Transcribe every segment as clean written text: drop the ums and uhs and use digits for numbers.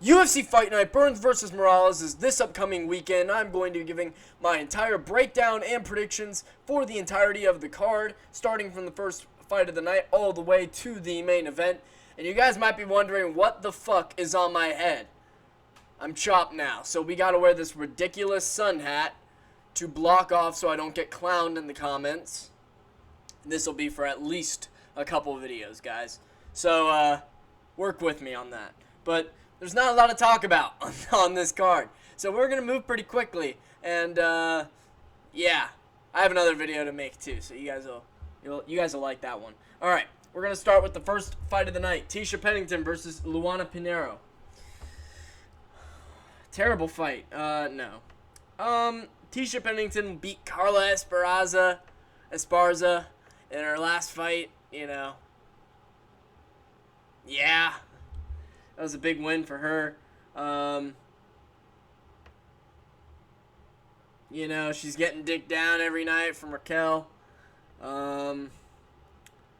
UFC Fight Night, Burns versus Morales, is this upcoming weekend. I'm going to be giving my entire breakdown and predictions for the entirety of the card, starting from the first fight of the night all the way to the main event. And you guys might be wondering what the fuck is on my head. I'm chopped now, so we gotta wear this ridiculous sun hat to block off so I don't get clowned in the comments. This will be for at least a couple videos, guys. So, work with me on that. But there's not a lot to talk about on this card. So we're going to move pretty quickly. And, yeah, I have another video to make too. So you guys will like that one. All right, we're going to start with the first fight of the night. Tisha Pennington versus Luana Pinheiro. Terrible fight. No. Tisha Pennington beat Carla Esparza in her last fight, you know. Yeah. That was a big win for her. You know, she's getting dicked down every night from Raquel. I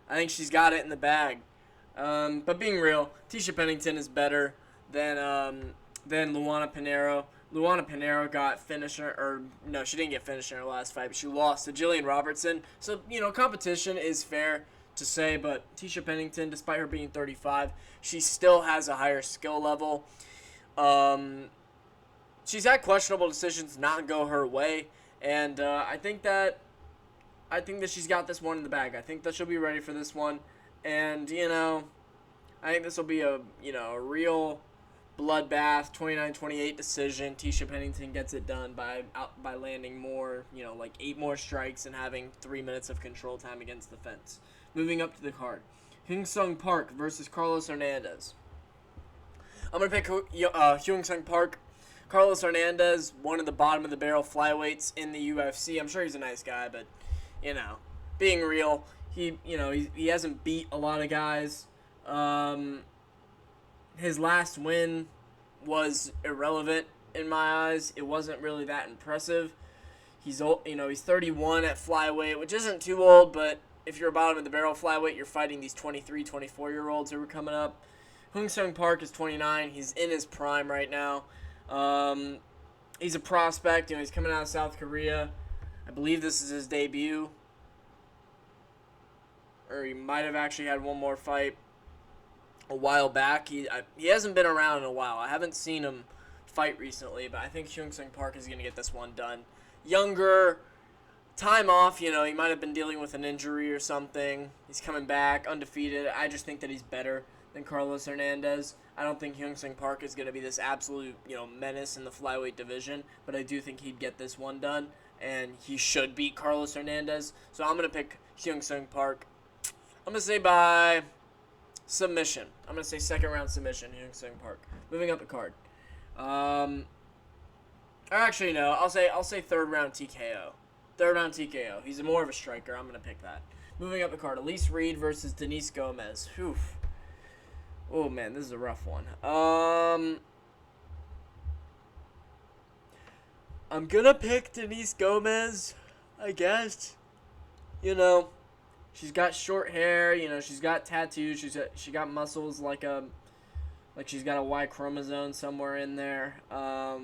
think she's got it in the bag. But being real, Tisha Pennington is better than Luana Pinheiro. Luana Pinheiro got finished, or no, she didn't get finished in her last fight, but she lost to Jillian Robertson. So, you know, competition is fair to say, but Tisha Pennington, despite her being 35, she still has a higher skill level. She's had questionable decisions not go her way, and I think that she's got this one in the bag. I think that she'll be ready for this one, and you know, I think this will be a real bloodbath, 29-28 decision. Tisha Pennington gets it done by landing more, like 8 more strikes and having 3 minutes of control time against the fence. Moving up to the card, Hyun Sung Park versus Carlos Hernandez. I'm going to pick Hyun Sung Park. Carlos Hernandez, one of the bottom of the barrel flyweights in the UFC. I'm sure he's a nice guy, but, being real, he hasn't beat a lot of guys. His last win was irrelevant in my eyes. It wasn't really that impressive. He's old, he's 31 at flyweight, which isn't too old, but if you're a bottom of the barrel flyweight, you're fighting these 23, 24-year-olds who are coming up. Hyun Sung Park is 29. He's in his prime right now. He's a prospect. He's coming out of South Korea. I believe this is his debut. Or he might have actually had one more fight a while back. He hasn't been around in a while. I haven't seen him fight recently, but I think Hyun Sung Park is going to get this one done. Younger, time off, he might have been dealing with an injury or something. He's coming back, undefeated. I just think that he's better than Carlos Hernandez. I don't think Hyun Sung Park is going to be this absolute, menace in the flyweight division, but I do think he'd get this one done, and he should beat Carlos Hernandez. So I'm going to pick Hyun Sung Park. I'm going to say by submission. I'm going to say second round submission, Hyun Sung Park. Moving up the card. Or actually, no. I'll say third round TKO. Third round TKO. He's more of a striker. I'm going to pick that. Moving up the card. Elise Reed versus Denise Gomez. Oof. Oh, man. This is a rough one. I'm going to pick Denise Gomez, I guess. She's got short hair, she's got tattoos, she got muscles like she's got a Y chromosome somewhere in there. I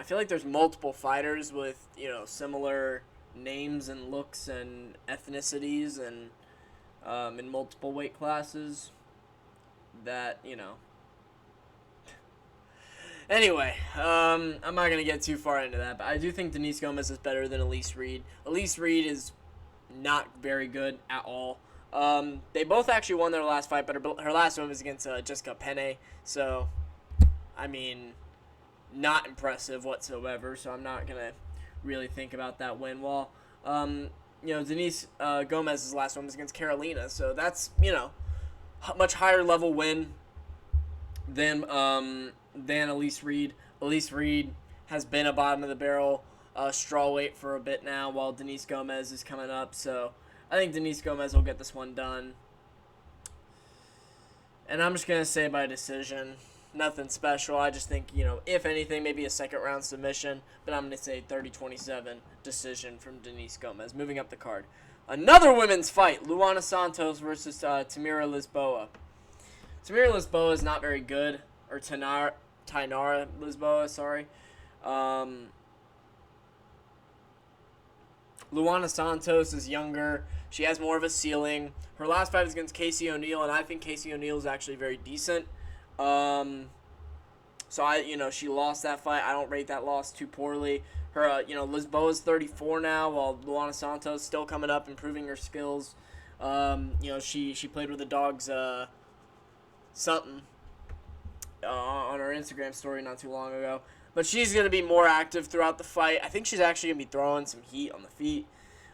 feel like there's multiple fighters with, similar names and looks and ethnicities and in multiple weight classes that, Anyway, I'm not going to get too far into that, but I do think Denise Gomez is better than Elise Reed. Elise Reed is not very good at all. They both actually won their last fight, but her last one was against Jessica Penne, so, not impressive whatsoever, so I'm not going to really think about that win. While, Denise Gomez's last one was against Carolina, so that's, much higher level win than Elise Reed. Elise Reed has been a bottom of the barrel strawweight for a bit now, while Denise Gomez is coming up. So I think Denise Gomez will get this one done. And I'm just going to say by decision. Nothing special. I just think, if anything, maybe a second round submission. But I'm going to say 30-27 decision from Denise Gomez. Moving up the card. Another women's fight. Luana Santos versus Tamira Lisboa. Tamira Lisboa is not very good. Or Tainara Lisboa, sorry. Luana Santos is younger. She has more of a ceiling. Her last fight was against Casey O'Neill, and I think Casey O'Neill is actually very decent. So she lost that fight. I don't rate that loss too poorly. Her, Lisboa's 34 now, while Luana Santos still coming up, improving her skills. She played with the dogs, something, on her Instagram story not too long ago. But she's going to be more active throughout the fight. I think she's actually going to be throwing some heat on the feet.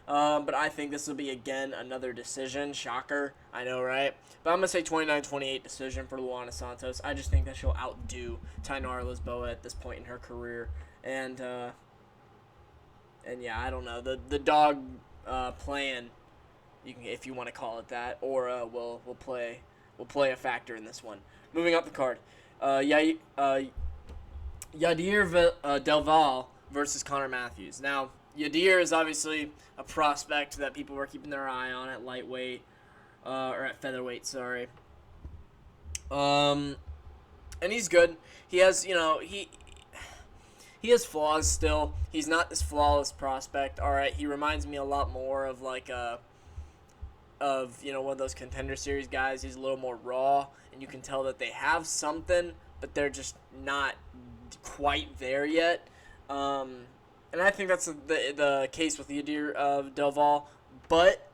But I think this will be, again, another decision. Shocker. I know, right? But I'm going to say 29-28 decision for Luana Santos. I just think that she'll outdo Tainara Lisboa at this point in her career. And yeah, I don't know. The dog plan, if you want to call it that, or will play a factor in this one. Moving up the card. Yadir Delval versus Connor Matthews. Now, Yadir is obviously a prospect that people were keeping their eye on at lightweight, or at featherweight, sorry. And he's good. He has, he has flaws still. He's not this flawless prospect. All right, he reminds me a lot more of one of those Contender Series guys. He's a little more raw, and you can tell that they have something, but they're just not quite there yet. And I think that's the case with Yadir Delval, but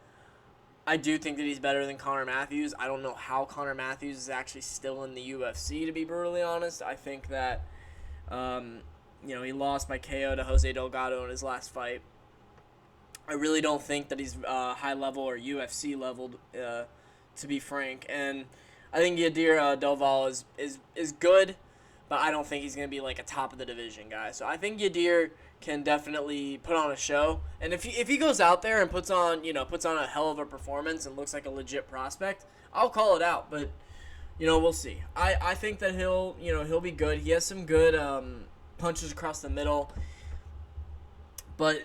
I do think that he's better than Connor Matthews. I don't know how Connor Matthews is actually still in the UFC, to be brutally honest. I think that, he lost by KO to Jose Delgado in his last fight. I really don't think that he's high level or UFC leveled, to be frank. And I think Yadir Delval is good, but I don't think he's going to be like a top of the division guy. So I think Yadir can definitely put on a show. And if he goes out there and puts on a hell of a performance and looks like a legit prospect, I'll call it out. But we'll see. I think that he'll be good. He has some good punches across the middle. But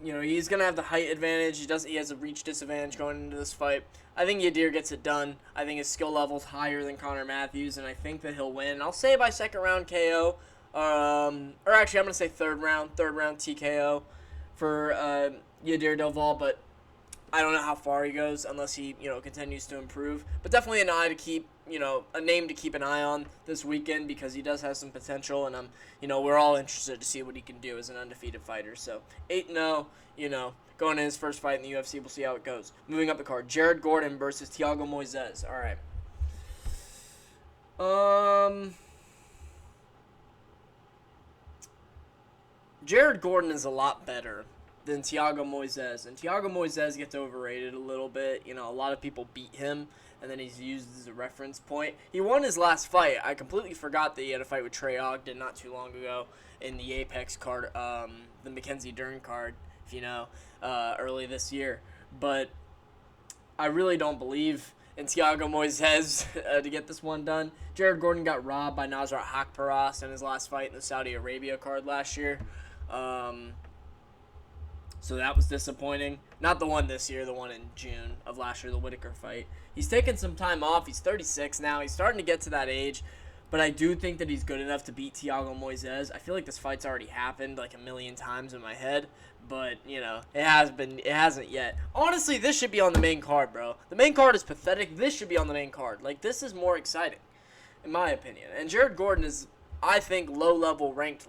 he's going to have the height advantage. He has a reach disadvantage going into this fight. I think Yadir gets it done. I think his skill level's higher than Connor Matthews, and I think that he'll win. I'll say by second round KO. Or actually, I'm going to say third round TKO for Yadir Delval, but I don't know how far he goes unless he, continues to improve. But definitely a name to keep an eye on this weekend because he does have some potential, and we're all interested to see what he can do as an undefeated fighter. So 8-0, going in his first fight in the UFC, we'll see how it goes. Moving up the card, Jared Gordon versus Thiago Moises. All right. Jared Gordon is a lot better than Thiago Moises, and Thiago Moises gets overrated a little bit. A lot of people beat him, and then he's used as a reference point. He won his last fight. I completely forgot that he had a fight with Trey Ogden not too long ago in the Apex card, the Mackenzie Dern card, if you know, early this year. But I really don't believe in Thiago Moises to get this one done. Jared Gordon got robbed by Nasrat Haqparast in his last fight in the Saudi Arabia card last year. So that was disappointing. Not the one this year, the one in June of last year, the Whitaker fight. He's taken some time off. He's 36 now. He's starting to get to that age. But I do think that he's good enough to beat Thiago Moises. I feel like this fight's already happened like a million times in my head. But, it hasn't yet. Honestly, this should be on the main card, bro. The main card is pathetic. This should be on the main card. Like, this is more exciting, in my opinion. And Jared Gordon is, I think, low-level ranked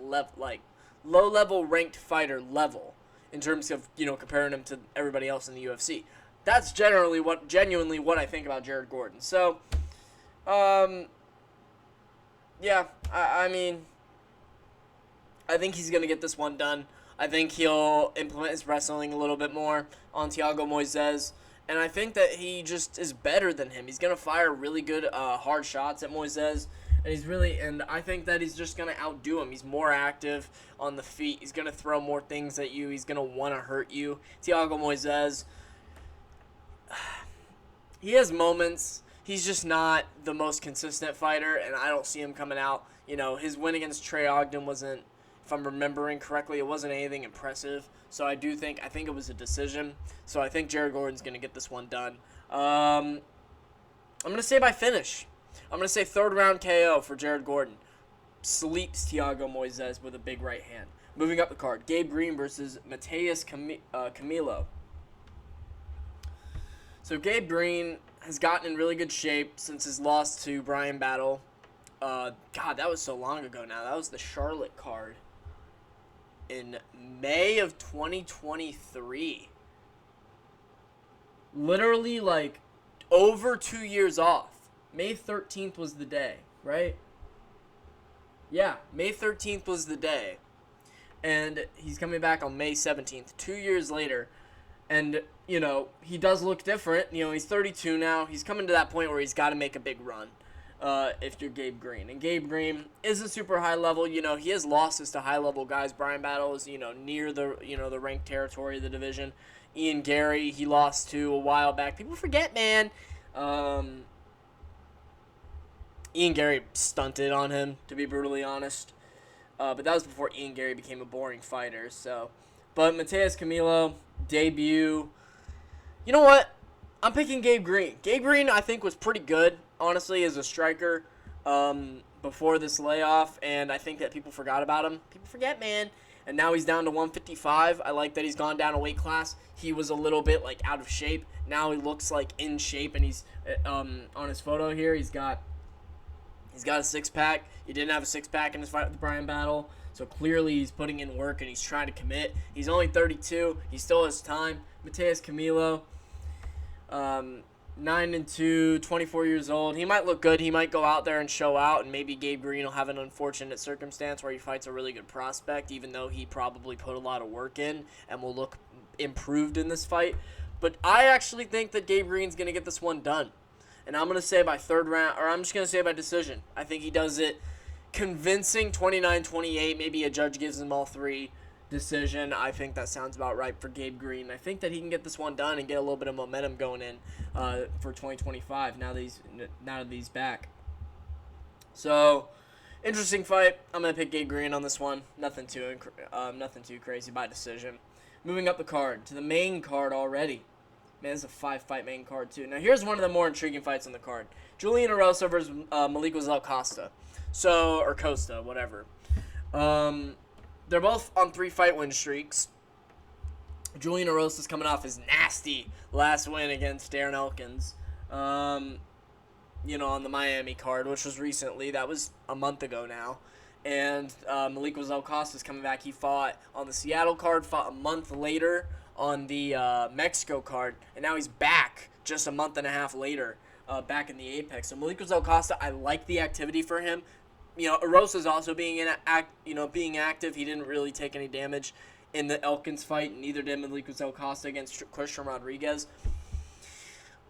fighter level in terms of, comparing him to everybody else in the UFC. That's genuinely what I think about Jared Gordon. So, yeah, I think he's going to get this one done. I think he'll implement his wrestling a little bit more on Thiago Moises. And I think that he just is better than him. He's going to fire really good, hard shots at Moises. And I think that he's just going to outdo him. He's more active on the feet. He's going to throw more things at you. He's going to want to hurt you. Thiago Moises, he has moments. He's just not the most consistent fighter, and I don't see him coming out. His win against Trey Ogden wasn't If I'm remembering correctly, it wasn't anything impressive. So I think it was a decision. So I think Jared Gordon's going to get this one done. I'm going to say by finish. I'm going to say third round KO for Jared Gordon. Sleeps Thiago Moises with a big right hand. Moving up the card, Gabe Green versus Mateus Camilo. So Gabe Green has gotten in really good shape since his loss to Brian Battle. God, that was so long ago now. That was the Charlotte card in May of 2023. Literally, like, over 2 years off. May 13th was the day, right? Yeah, May 13th was the day. And he's coming back on May 17th, 2 years later. And, you know, he does look different. You know, he's 32 now. He's coming to that point where he's got to make a big run if you're Gabe Green. And Gabe Green isn't super high level. You know, he has losses to high-level guys. Brian Battle is, you know, near the, you know, the ranked territory of the division. Ian Gary, he lost to a while back. People forget, man. Ian Gary stunted on him, to be brutally honest. But that was before Ian Gary became a boring fighter. So, but Mateus Camilo, debut. You know what? I'm picking Gabe Green. Gabe Green, I think, was pretty good, honestly, as a striker before this layoff. And I think that people forgot about him. People forget, man. And now he's down to 155. I like that he's gone down a weight class. He was a little bit, like, out of shape. Now he looks, like, in shape. And he's, on his photo here, he's got a six-pack. He didn't have a six-pack in his fight with Brian Battle. So clearly he's putting in work and he's trying to commit. He's only 32. He still has time. Mateus Camilo, 9-2, 24 years old. He might look good. He might go out there and show out. And maybe Gabe Green will have an unfortunate circumstance where he fights a really good prospect, even though he probably put a lot of work in and will look improved in this fight. But I actually think that Gabe Green's going to get this one done. And I'm going to say by third round, or I'm just going to say by decision. I think he does it convincing, 29-28. Maybe a judge gives him all three. Decision. I think that sounds about right for Gabe Green. I think that he can get this one done and get a little bit of momentum going in for 2025 now that he's back. So, interesting fight. I'm going to pick Gabe Green on this one. Nothing too crazy by decision. Moving up the card to the main card already. Man, it's a 5-fight main card, too. Now, here's one of the more intriguing fights on the card. Julian Erosa versus Malik Costa. Or Costa, whatever. They're both on 3-fight win streaks. Julian Erosa's coming off his nasty last win against Darren Elkins. On the Miami card, which was recently. That was a month ago now. And Malik Costa's coming back. He fought on the Seattle card, fought a month later on the Mexico card, and now he's back just a month and a half later, back in the Apex. So Malik Costa, I like the activity for him. You know, Erosa's also being active. He didn't really take any damage in the Elkins fight, and neither did Malik Costa against Christian Rodriguez.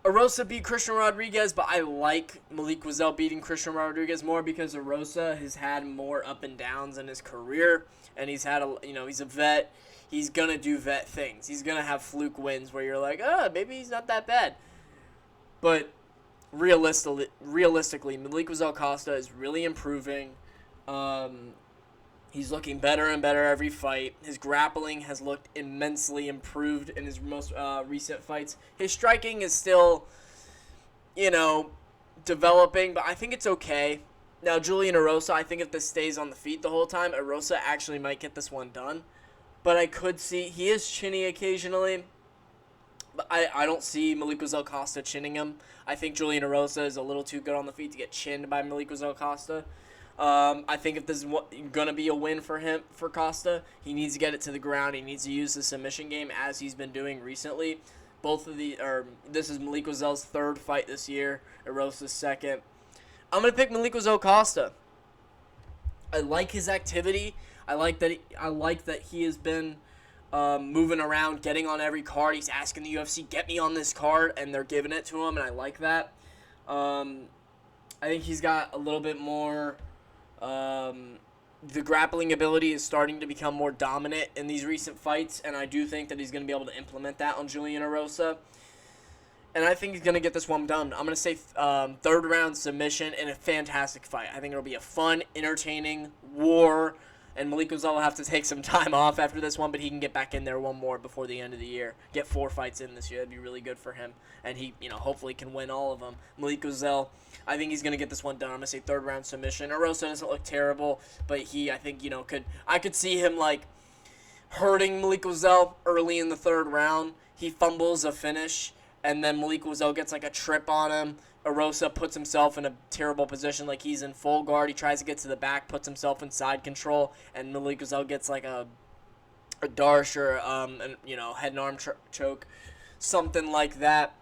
Erosa beat Christian Rodriguez, but I like Malik beating Christian Rodriguez more because Erosa has had more up and downs in his career, and he's a vet. He's going to do vet things. He's going to have fluke wins where you're like, maybe he's not that bad. But realistically, Malik Costa is really improving. He's looking better and better every fight. His grappling has looked immensely improved in his most recent fights. His striking is still, developing, but I think it's okay. Now, Julian Erosa, I think if this stays on the feet the whole time, Erosa actually might get this one done. But I could see, he is chinny occasionally, but I don't see Malik Costa chinning him. I think Julian Erosa is a little too good on the feet to get chinned by Malik Costa. I think if this is going to be a win for Costa, he needs to get it to the ground. He needs to use the submission game as he's been doing recently. This is Malik third fight this year, Erosa's second. I'm going to pick Malik Costa. I like his activity. I like that he has been moving around, getting on every card. He's asking the UFC, get me on this card, and they're giving it to him, and I like that. I think he's got a little bit more. The grappling ability is starting to become more dominant in these recent fights, and I do think that he's going to be able to implement that on Julian Erosa. And I think he's going to get this one done. I'm going to say third round submission in a fantastic fight. I think it'll be a fun, entertaining war. And Malik Uzal will have to take some time off after this one, but he can get back in there one more before the end of the year. Get 4 fights in this year. That'd be really good for him. And he, hopefully can win all of them. Malik Uzal, I think he's going to get this one done. I'm going to say 3rd round submission. Erosa doesn't look terrible, but I think, I could see him, hurting Malik Uzal early in the 3rd round. He fumbles a finish, and then Malik Uzal gets, a trip on him. Erosa puts himself in a terrible position, he's in full guard. He tries to get to the back, puts himself in side control, and Malik Uzal gets a darsh or head and arm choke, something like that.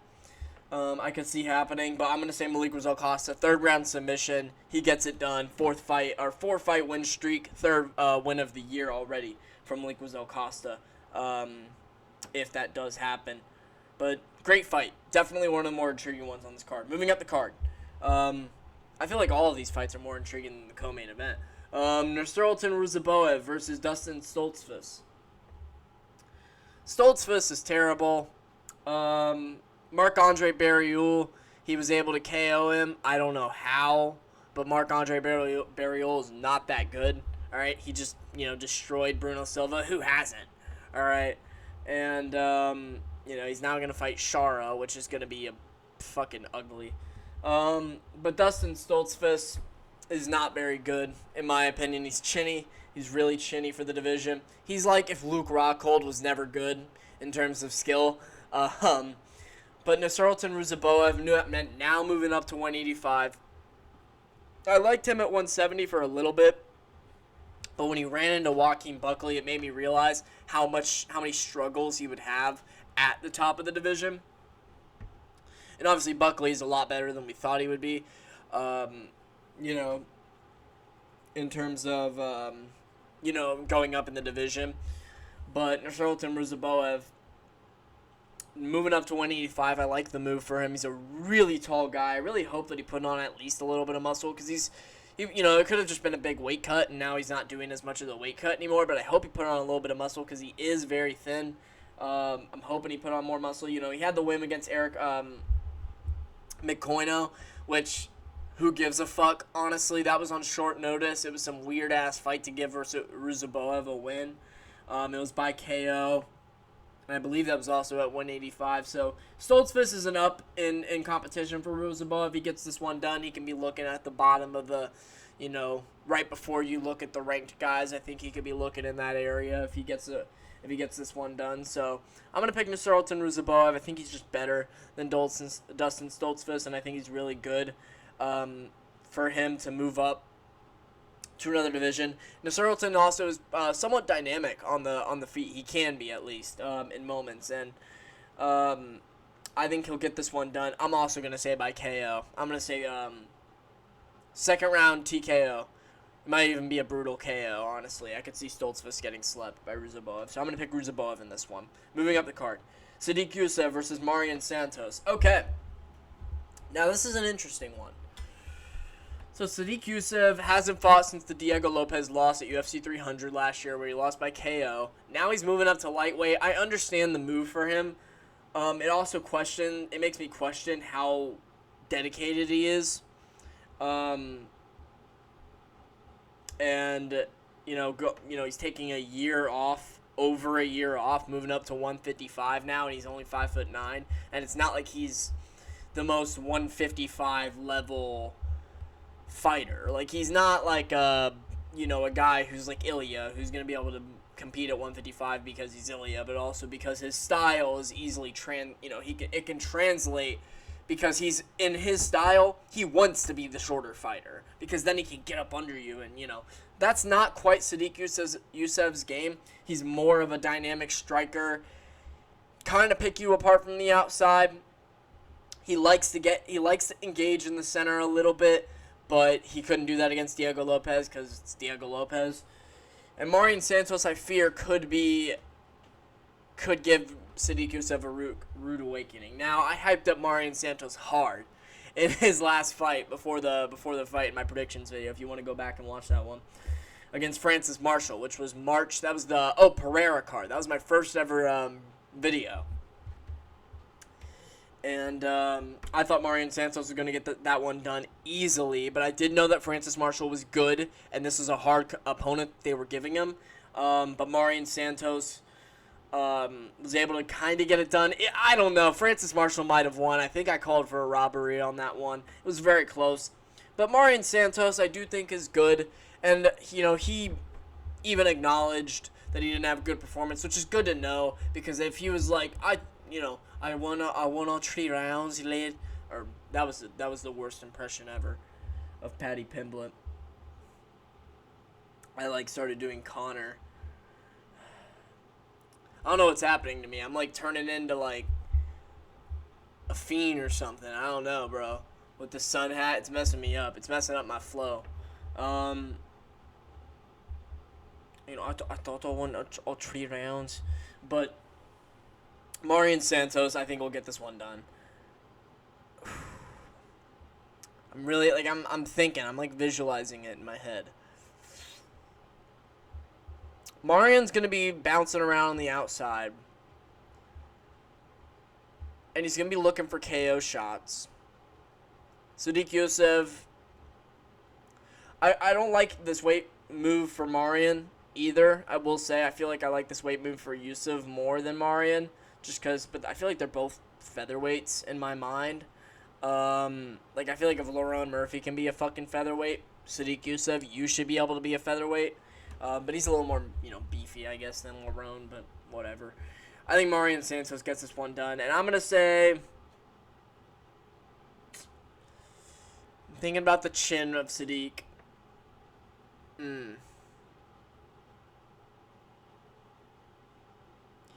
I could see happening, but I'm gonna say Malik Uzal Costa, 3rd round submission. He gets it done. 4-fight win streak, 3rd win of the year already from Malik Uzal Costa. If that does happen. But great fight. Definitely one of the more intriguing ones on this card. Moving up the card. I feel like all of these fights are more intriguing than the co-main event. Nursultan Ruziboev versus Dustin Stoltzfus. Stoltzfus is terrible. Marc-Andre Barriault, he was able to KO him. I don't know how, but Marc-Andre Barriault is not that good. All right, he just, destroyed Bruno Silva. Who hasn't? All right, and he's now going to fight Shara, which is going to be a fucking ugly. But Dustin Stoltzfus is not very good, in my opinion. He's chinny. He's really chinny for the division. He's like if Luke Rockhold was never good in terms of skill. But Nursultan Ruziboev, now moving up to 185. I liked him at 170 for a little bit. But when he ran into Joaquin Buckley, it made me realize how many struggles he would have at the top of the division. And obviously Buckley's a lot better than we thought he would be. In terms of, going up in the division. But Nursultan Ruziboev, moving up to 185, I like the move for him. He's a really tall guy. I really hope that he put on at least a little bit of muscle because it could have just been a big weight cut, and now he's not doing as much of the weight cut anymore, but I hope he put on a little bit of muscle because he is very thin. I'm hoping he put on more muscle. He had the win against Eric McCoyno, which, who gives a fuck, honestly? That was on short notice. It was some weird-ass fight to give Ruziboev a win. It was by KO. And I believe that was also at 185. So Stoltzfus is an up in competition for Ruziboev. If he gets this one done, he can be looking at the bottom of the, right before you look at the ranked guys. I think he could be looking in that area if he gets this one done. So I'm gonna pick Nursultan Ruziboev. I think he's just better than Dustin Stoltzfus, and I think he's really good for him to move up to another division. Nursultan also is somewhat dynamic on the feet. He can be, at least, in moments. And I think he'll get this one done. I'm also going to say by KO. I'm going to say 2nd round TKO. It might even be a brutal KO, honestly. I could see Stoltzfus getting slept by Ruziboev. So I'm going to pick Ruziboev in this one. Moving up the card. Sadiq Youssef versus Marian Santos. Okay. Now, this is an interesting one. So Sadiq Youssef hasn't fought since the Diego Lopez loss at UFC 300 last year, where he lost by KO. Now he's moving up to lightweight. I understand the move for him. It makes me question how dedicated he is. He's taking a year off, over a year off, moving up to 155 now, and he's only 5'9", and it's not like he's the most 155 level fighter. He's not like a guy who's like Ilya, who's going to be able to compete at 155 because he's Ilya, but also because his style is easily it can translate, because he's in his style, he wants to be the shorter fighter because then he can get up under you, and that's not quite Sadiq Youssef's game. He's more of a dynamic striker, kind of pick you apart from the outside. He likes to engage in the center a little bit, but he couldn't do that against Diego Lopez because it's Diego Lopez. And Marian Santos, I fear, could give Sadiq Youssef a rude awakening. Now, I hyped up Marian Santos hard in his last fight before the fight in my predictions video, if you want to go back and watch that one, against Francis Marshall, which was March. That was the Pereira card. That was my first ever video. And I thought Marion Santos was going to get that one done easily, but I did know that Francis Marshall was good, and this was a hard opponent they were giving him. But Marion Santos was able to kind of get it done. I don't know. Francis Marshall might have won. I think I called for a robbery on that one. It was very close. But Marion Santos, I do think, is good. And, he even acknowledged that he didn't have a good performance, which is good to know, because if he was like, I won all 3 rounds, he laid, or that was the worst impression ever of Paddy Pimblett. I started doing Connor. I don't know what's happening to me. I'm turning into a fiend or something. I don't know, bro. With the sun hat, it's messing me up. It's messing up my flow. I thought I won all 3 rounds, but Marion Santos, I think, will get this one done. I'm really I'm thinking. I'm visualizing it in my head. Marion's going to be bouncing around on the outside. And he's going to be looking for KO shots. Sadiq Youssef, I don't like this weight move for Marion either. I will say I feel like I like this weight move for Youssef more than Marion. But I feel like they're both featherweights in my mind. I feel like if Lerone Murphy can be a fucking featherweight, Sadiq Youssef, you should be able to be a featherweight. But he's a little more, beefy, I guess, than Lerone, but whatever. I think Marion Santos gets this one done. And I'm going to say, I'm thinking about the chin of Sadiq.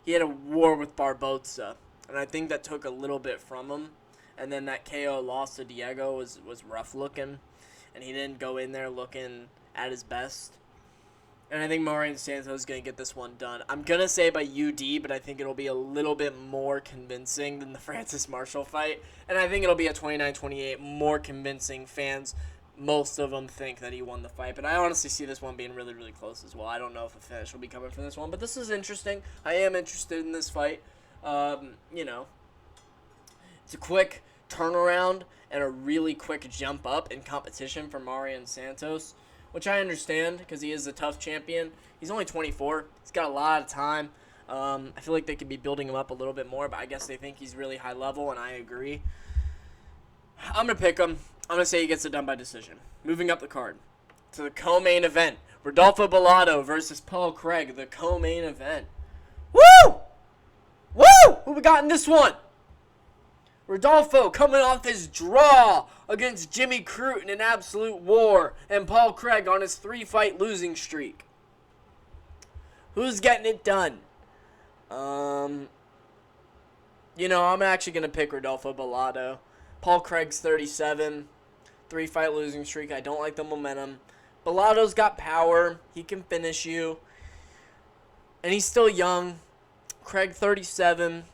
He had a war with Barboza, and I think that took a little bit from him. And then that KO loss to Diego was rough looking, and he didn't go in there looking at his best. And I think Marion Santos is going to get this one done. I'm going to say by UD, but I think it'll be a little bit more convincing than the Francis Marshall fight. And I think it'll be a 29-28, more convincing. Fans, most of them think that he won the fight. But I honestly see this one being really, really close as well. I don't know if a finish will be coming from this one. But this is interesting. I am interested in this fight. It's a quick turnaround and a really quick jump up in competition for Marion Santos, which I understand because he is a tough champion. He's only 24. He's got a lot of time. I feel like they could be building him up a little bit more, but I guess they think he's really high level, and I agree. I'm going to pick him. I'm going to say he gets it done by decision. Moving up the card to the co-main event. Rodolfo Bellato versus Paul Craig, the co-main event. Woo! Woo! Who we got in this one? Rodolfo coming off his draw against Jimmy Crute in an absolute war, and Paul Craig on his 3-fight losing streak. Who's getting it done? I'm actually going to pick Rodolfo Bellato. Paul Craig's 37, 3-fight losing streak. I don't like the momentum. Bellato's got power. He can finish you. And he's still young. Craig 37.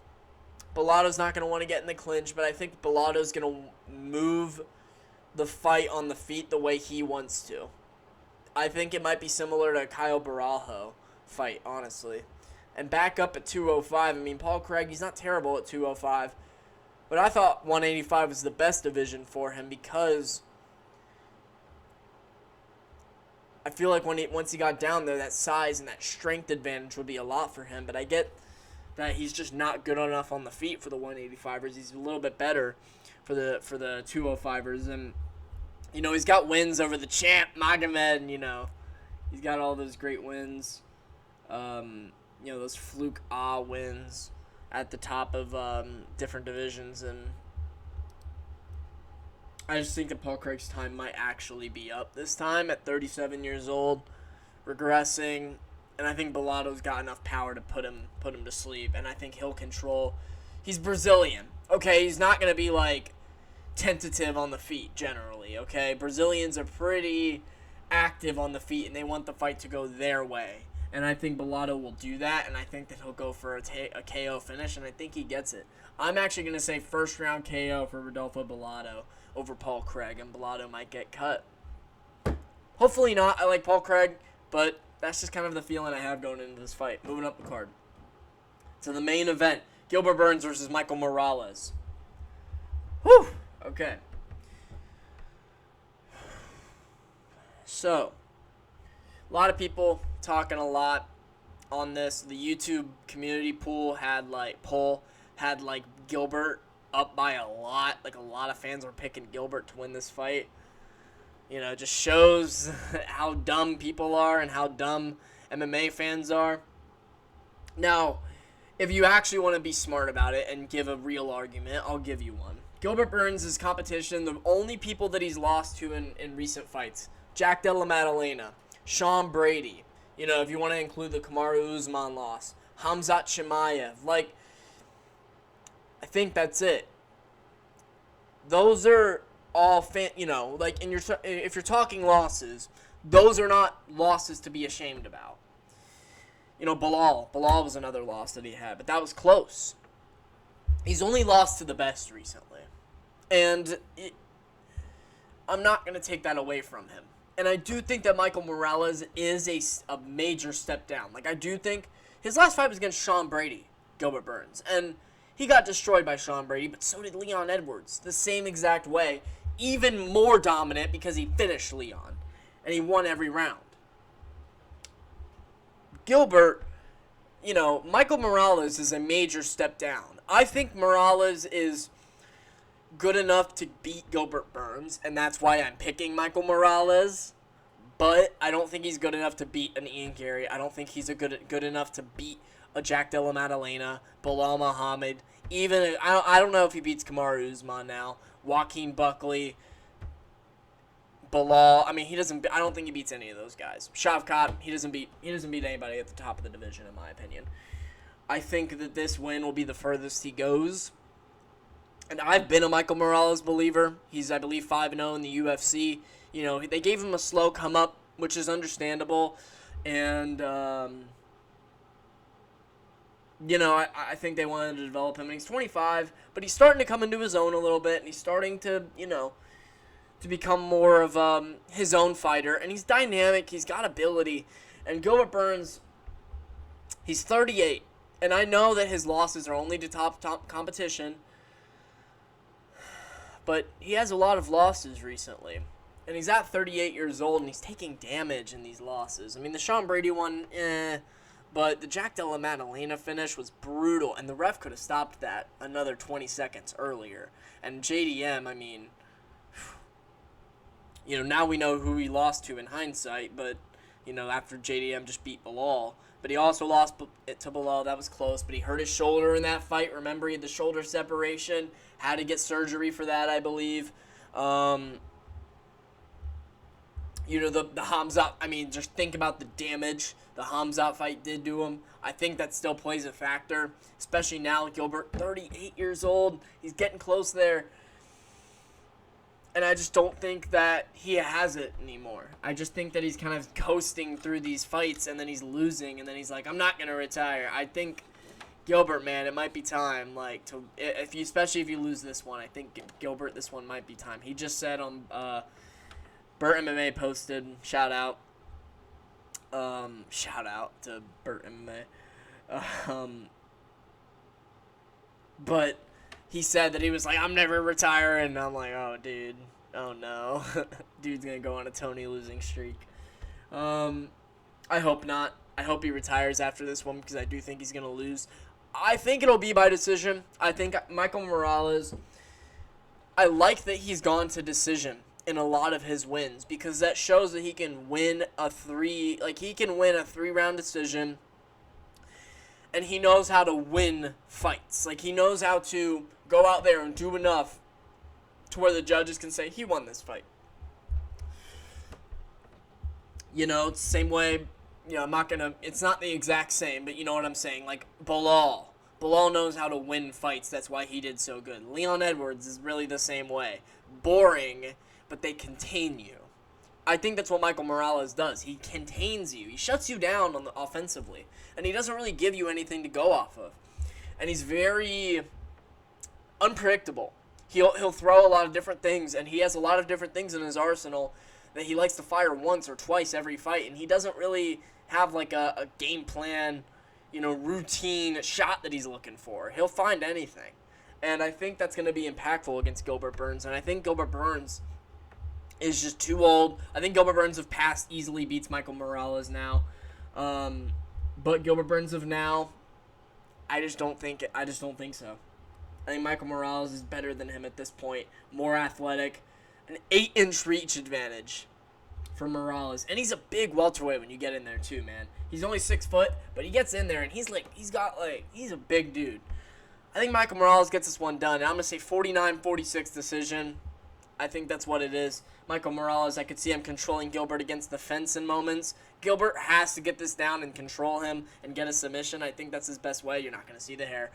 Bellato's not going to want to get in the clinch, but I think Bellato's going to move the fight on the feet the way he wants to. I think it might be similar to Kyle Barajo fight, honestly. And back up at 205. I mean, Paul Craig, he's not terrible at 205. But I thought 185 was the best division for him because I feel like once he got down there, that size and that strength advantage would be a lot for him. But I get that he's just not good enough on the feet for the 185ers. He's a little bit better for the 205ers. And, he's got wins over the champ, Magomed. He's got all those great wins. Those fluke wins at the top of different divisions. And I just think that Paul Craig's time might actually be up this time at 37 years old, regressing. And I think Bellato's got enough power to put him to sleep. And I think he'll control. He's Brazilian. Okay, he's not going to be, tentative on the feet, generally. Okay, Brazilians are pretty active on the feet, and they want the fight to go their way. And I think Bellato will do that, and I think that he'll go for a KO finish, and I think he gets it. I'm actually going to say first-round KO for Rodolfo Bellato over Paul Craig, and Bellato might get cut. Hopefully not. I like Paul Craig, but that's just kind of the feeling I have going into this fight. Moving up the card to the main event, Gilbert Burns versus Michael Morales. Whew. Okay. So, a lot of people talking a lot on this. The YouTube community poll had Gilbert up by a lot. Like, a lot of fans were picking Gilbert to win this fight. It just shows how dumb people are and how dumb MMA fans are. Now, if you actually want to be smart about it and give a real argument, I'll give you one. Gilbert Burns' competition, the only people that he's lost to in recent fights, Jack Della Maddalena, Sean Brady, if you want to include the Kamaru Usman loss, Hamzat Chimaev, I think that's it. Those are all, if you're talking losses, those are not losses to be ashamed about. Bilal was another loss that he had, but that was close. He's only lost to the best recently. And I'm not going to take that away from him. And I do think that Michael Morales is a major step down. I do think his last fight was against Sean Brady, Gilbert Burns. And he got destroyed by Sean Brady, but so did Leon Edwards. The same exact way. Even more dominant because he finished Leon. And he won every round. Gilbert, Michael Morales is a major step down. I think Morales is good enough to beat Gilbert Burns, and that's why I'm picking Michael Morales. But I don't think he's good enough to beat an Ian Gary. I don't think he's good enough to beat a Jack Della Maddalena, Bilal Muhammad. Even I don't know if he beats Kamaru Usman now. Joaquin Buckley, Bilal. I don't think he beats any of those guys. Shavkat, he doesn't beat anybody at the top of the division, in my opinion. I think that this win will be the furthest he goes. And I've been a Michael Morales believer. He's, I believe, 5-0 in the UFC. They gave him a slow come up, which is understandable. And, I think they wanted to develop him. And he's 25, but he's starting to come into his own a little bit. And he's starting to, to become more of his own fighter. And he's dynamic. He's got ability. And Gilbert Burns, he's 38. And I know that his losses are only to top competition. But he has a lot of losses recently. And he's at 38 years old, and he's taking damage in these losses. The Sean Brady one, but the Jack Della Maddalena finish was brutal, and the ref could have stopped that another 20 seconds earlier. And JDM, now we know who he lost to in hindsight, but, after JDM just beat Bilal. But he also lost to Bilal. That was close, but he hurt his shoulder in that fight. Remember, he had the shoulder separation. Had to get surgery for that, I believe. The Hamzat, just think about the damage the Hamzat fight did to him. I think that still plays a factor, especially now. Gilbert, 38 years old. He's getting close there. And I just don't think that he has it anymore. I just think that he's kind of coasting through these fights, and then he's losing, and then he's like, I'm not going to retire. I think Gilbert, man, it might be time, especially if you lose this one. I think Gilbert, this one might be time. He just said on Burt MMA posted, shout out to Burt MMA. But he said that he was like, I'm never retiring. And I'm like, oh, dude. Oh, no. Dude's going to go on a Tony losing streak. I hope not. I hope he retires after this one because I do think he's going to lose. I think it'll be by decision. I think Michael Morales, I like that he's gone to decision in a lot of his wins because that shows that he can win a 3-round decision. And he knows how to win fights. He knows how to go out there and do enough to where the judges can say, he won this fight. It's the same way, it's not the exact same, but you know what I'm saying. Bilal knows how to win fights. That's why he did so good. Leon Edwards is really the same way. Boring, but they contain you. I think that's what Michael Morales does. He contains you. He shuts you down offensively. And he doesn't really give you anything to go off of. And he's very unpredictable. He'll throw a lot of different things, and he has a lot of different things in his arsenal that he likes to fire once or twice every fight. And he doesn't really have a game plan, routine shot that he's looking for. He'll find anything. And I think that's going to be impactful against Gilbert Burns. And I think Gilbert Burns is just too old. I think Gilbert Burns of past easily beats Michael Morales now. But Gilbert Burns of now, I just don't think so. I think Michael Morales is better than him at this point. More athletic. An 8-inch reach advantage for Morales. And he's a big welterweight when you get in there too, man. He's only 6 foot, but he gets in there and he's a big dude. I think Michael Morales gets this one done. And I'm going to say 49-46 decision. I think that's what it is. Michael Morales, I could see him controlling Gilbert against the fence in moments. Gilbert has to get this down and control him and get a submission. I think that's his best way. You're not going to see the hair.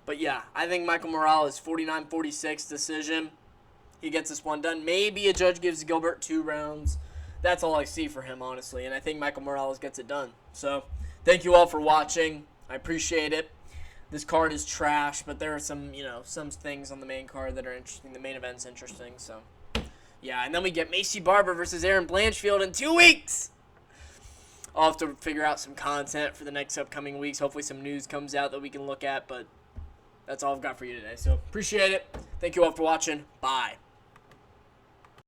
But yeah, I think Michael Morales, 49-46 decision. He gets this one done. Maybe a judge gives Gilbert 2 rounds. That's all I see for him, honestly. And I think Michael Morales gets it done. So, thank you all for watching. I appreciate it. This card is trash, but there are some things on the main card that are interesting. The main event's interesting, so. Yeah, and then we get Macy Barber versus Aaron Blanchfield in 2 weeks. I'll have to figure out some content for the next upcoming weeks. Hopefully some news comes out that we can look at, but that's all I've got for you today. So, appreciate it. Thank you all for watching. Bye.